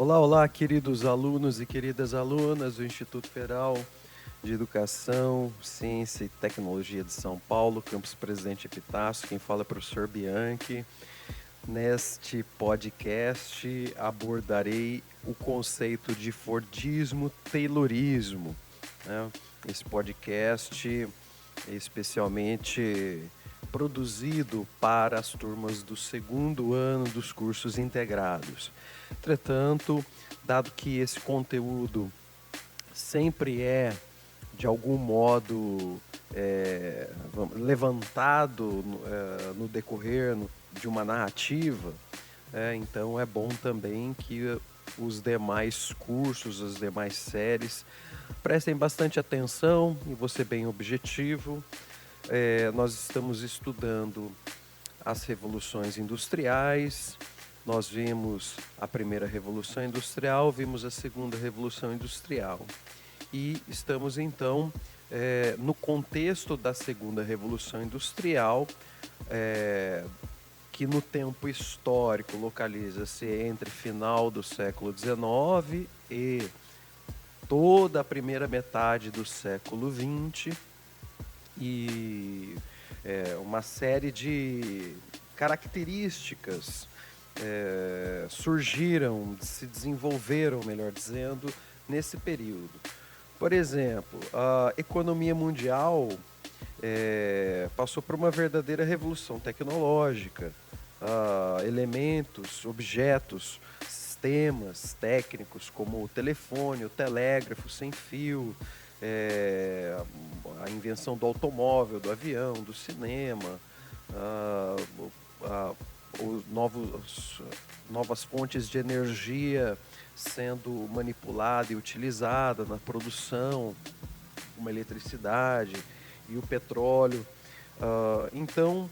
Olá, olá, queridos alunos e queridas alunas do Instituto Federal de Educação, Ciência e Tecnologia de São Paulo, Campus Presidente Epitácio. Quem fala é o professor Bianchi. Neste podcast abordarei o conceito de Fordismo-Taylorismo, né? Esse podcast é especialmente produzido para as turmas do segundo ano dos cursos integrados. Entretanto, dado que esse conteúdo sempre é, de algum modo, levantado no decorrer de uma narrativa, então é bom também que os demais cursos, as demais séries, prestem bastante atenção e vou ser bem objetivo. Nós estamos estudando as revoluções industriais. Nós vimos a primeira revolução industrial, vimos a segunda revolução industrial. E estamos, então, no contexto da segunda revolução industrial, que no tempo histórico localiza-se entre final do século XIX e toda a primeira metade do século XX. E uma série de características surgiram, se desenvolveram, melhor dizendo, nesse período. Por exemplo, a economia mundial passou por uma verdadeira revolução tecnológica. Elementos, objetos, sistemas técnicos como o telefone, o telégrafo sem fio, a invenção do automóvel, do avião, do cinema, novas fontes de energia sendo manipulada e utilizada na produção, como a eletricidade e o petróleo. Então,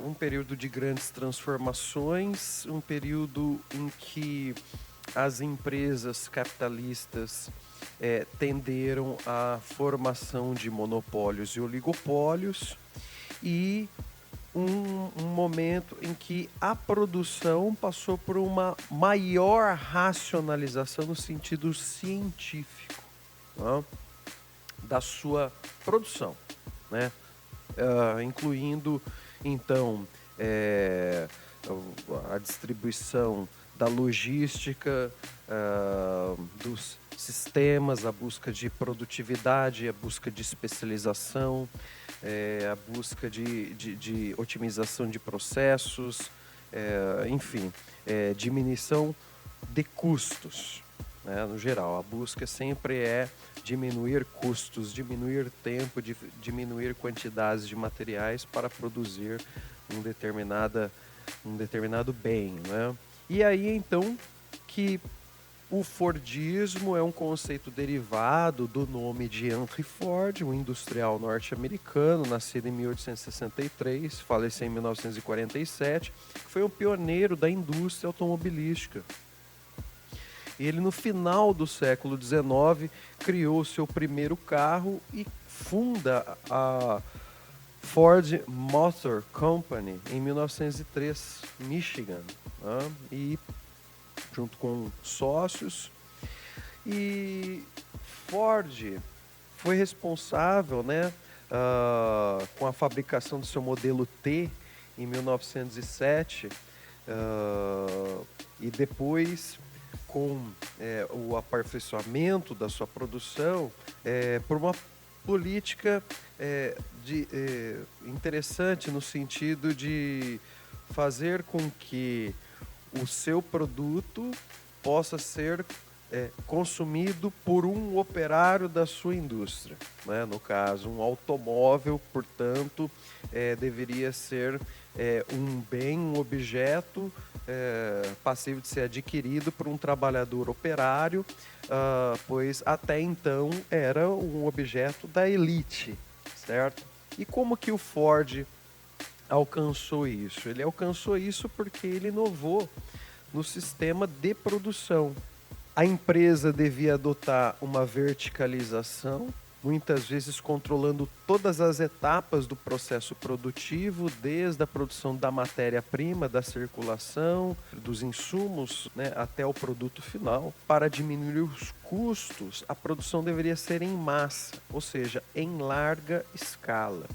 um período de grandes transformações, um período em que as empresas capitalistas tenderam à formação de monopólios e oligopólios, e um momento em que a produção passou por uma maior racionalização no sentido científico, né, da sua produção, né? Incluindo, então, a distribuição da logística, dos sistemas, a busca de produtividade, a busca de especialização, a busca de otimização de processos, enfim, diminuição de custos, né, no geral. A busca sempre é diminuir custos, diminuir tempo, diminuir quantidades de materiais para produzir um determinado bem, né? E aí, então, que o Fordismo é um conceito derivado do nome de Henry Ford, um industrial norte-americano, nascido em 1863, faleceu em 1947, que foi um pioneiro da indústria automobilística. Ele, no final do século XIX, criou seu primeiro carro e funda a Ford Motor Company em 1903, Michigan, né? E junto com sócios. E Ford foi responsável, né, com a fabricação do seu modelo T em 1907, e depois com o aperfeiçoamento da sua produção, por uma política interessante no sentido de fazer com que o seu produto possa ser consumido por um operário da sua indústria, né? No caso, um automóvel, portanto, deveria ser um bem, um objeto passível de ser adquirido por um trabalhador operário, pois até então era um objeto da elite, certo? E como que o Ford alcançou isso? Ele alcançou isso porque ele inovou no sistema de produção. A empresa devia adotar uma verticalização, muitas vezes controlando todas as etapas do processo produtivo, desde a produção da matéria-prima, da circulação, dos insumos, né, até o produto final. Para diminuir os custos, a produção deveria ser em massa, ou seja, em larga escala,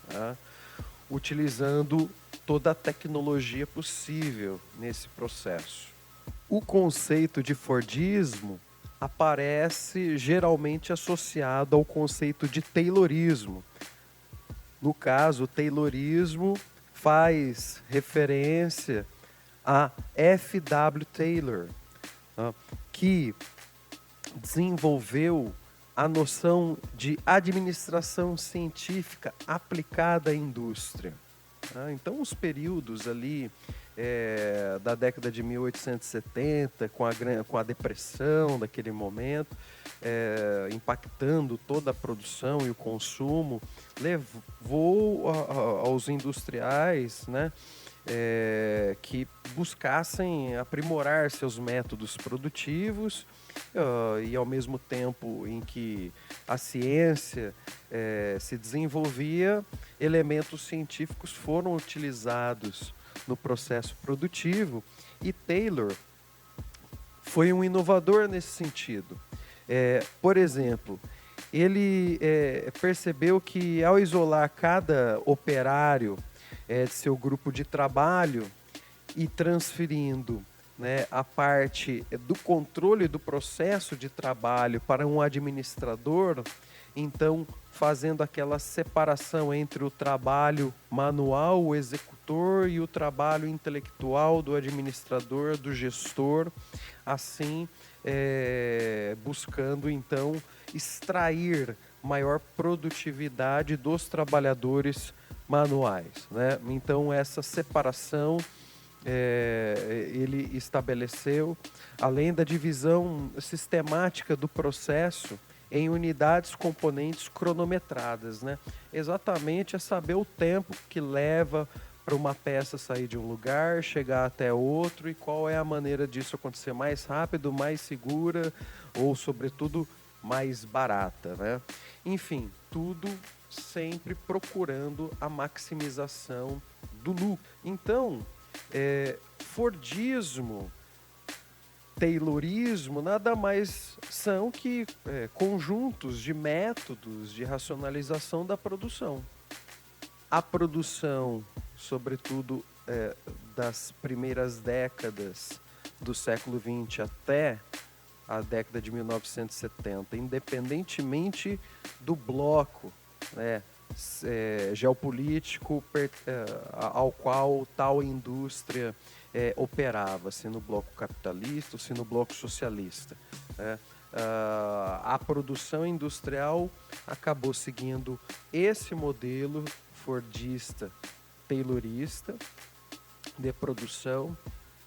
tá? Utilizando toda a tecnologia possível nesse processo. O conceito de Fordismo aparece geralmente associado ao conceito de Taylorismo. No caso, o Taylorismo faz referência a F.W. Taylor, que desenvolveu a noção de administração científica aplicada à indústria. Então, os períodos ali da década de 1870, com a depressão daquele momento, impactando toda a produção e o consumo, levou aos industriais, né, que buscassem aprimorar seus métodos produtivos, e ao mesmo tempo em que a ciência se desenvolvia, elementos científicos foram utilizados no processo produtivo, e Taylor foi um inovador nesse sentido. Por exemplo, ele percebeu que ao isolar cada operário de seu grupo de trabalho e transferindo, né, a parte do controle do processo de trabalho para um administrador, então fazendo aquela separação entre o trabalho manual, o executor, e o trabalho intelectual do administrador, do gestor, assim buscando então extrair maior produtividade dos trabalhadores manuais, né? Então essa separação ele estabeleceu, além da divisão sistemática do processo em unidades componentes cronometradas, né? Exatamente é saber o tempo que leva para uma peça sair de um lugar, chegar até outro, e qual é a maneira disso acontecer mais rápido, mais segura ou, sobretudo, mais barata, né? Enfim, tudo sempre procurando a maximização do lucro. Então, Fordismo, Taylorismo, nada mais são que conjuntos de métodos de racionalização da produção. A produção, sobretudo das primeiras décadas do século XX até a década de 1970, independentemente do bloco, né, geopolítico ao qual tal indústria operava, se no bloco capitalista ou se no bloco socialista, né? A produção industrial acabou seguindo esse modelo fordista, taylorista de produção,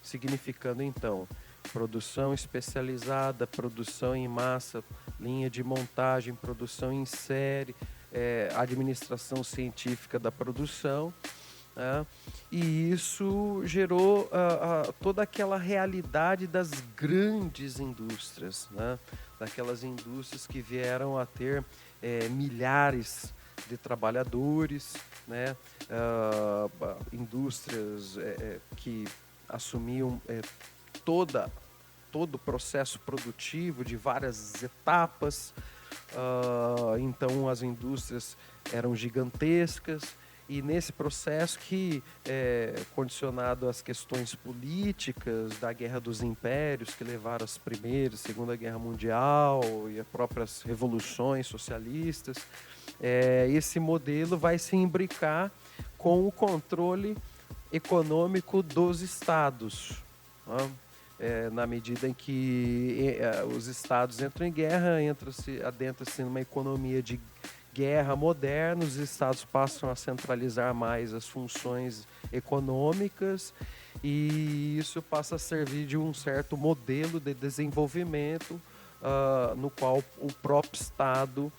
significando então produção especializada, produção em massa, linha de montagem, produção em série, administração científica da produção, né? E isso gerou toda aquela realidade das grandes indústrias, né? Daquelas indústrias que vieram a ter milhares de trabalhadores, né? Indústrias que assumiam todo o processo produtivo de várias etapas. Então as indústrias eram gigantescas, e nesse processo que, condicionado às questões políticas da Guerra dos Impérios, que levaram às Primeira e Segunda Guerra Mundial e as próprias revoluções socialistas, esse modelo vai se imbricar com o controle econômico dos estados, né? Na medida em que os estados entram em guerra, adentra-se numa economia de guerra moderna, os estados passam a centralizar mais as funções econômicas, e isso passa a servir de um certo modelo de desenvolvimento no qual o próprio Estado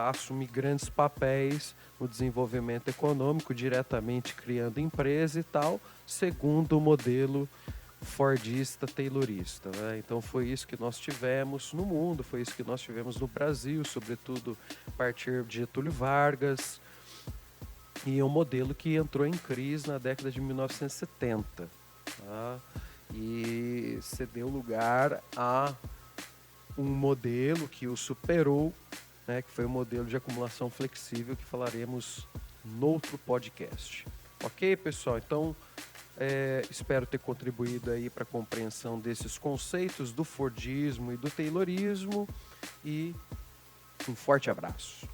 assume grandes papéis no desenvolvimento econômico, diretamente criando empresa e tal, segundo o modelo fordista taylorista, né? Então foi isso que nós tivemos no mundo, foi isso que nós tivemos no Brasil, sobretudo a partir de Getúlio Vargas, e é um modelo que entrou em crise na década de 1970, tá? E cedeu lugar a um modelo que o superou, né, que foi o modelo de acumulação flexível, que falaremos noutro podcast. Ok, pessoal? Então, espero ter contribuído aí para a compreensão desses conceitos do Fordismo e do Taylorismo, e um forte abraço.